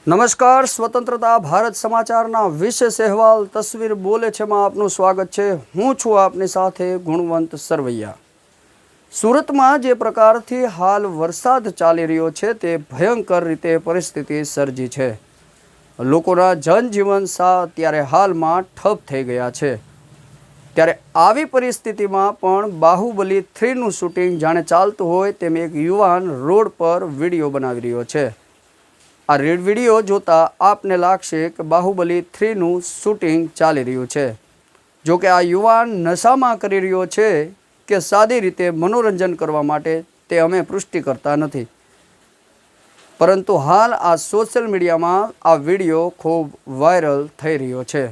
નમસ્કાર, સ્વતંત્રતા ભારત સમાચારના વિશેષ અહેવાલ તસવીર બોલે છે માં આપનું સ્વાગત છે। હું છું આપની સાથે ગુણવંત સરવૈયા। સુરતમાં જે પ્રકારથી હાલ વરસાદ ચાલી રહ્યો છે તે ભયંકર રીતે પરિસ્થિતિ સર્જી છે। લોકોના જનજીવન અત્યારે હાલમાં ઠપ થઈ ગયા છે। ત્યારે આવી પરિસ્થિતિમાં પણ બાહુબલી 3નું શૂટિંગ જાણે ચાલતું હોય તેમ એક યુવાન રોડ પર વિડીયો બનાવી રહ્યો છે। આ વિડીયો જોતા આપને લાગશે કે બાહુબલી 3નું શૂટિંગ ચાલી રહ્યું છે। જો કે આ યુવાન નશામાં કરી રહ્યો છે કે સાદી રીતે મનોરંજન કરવા માટે તે અમે પુષ્ટિ કરતા નથી, પરંતુ હાલ આ સોશિયલ મીડિયામાં આ વિડીયો ખૂબ વાયરલ થઈ રહ્યો છે।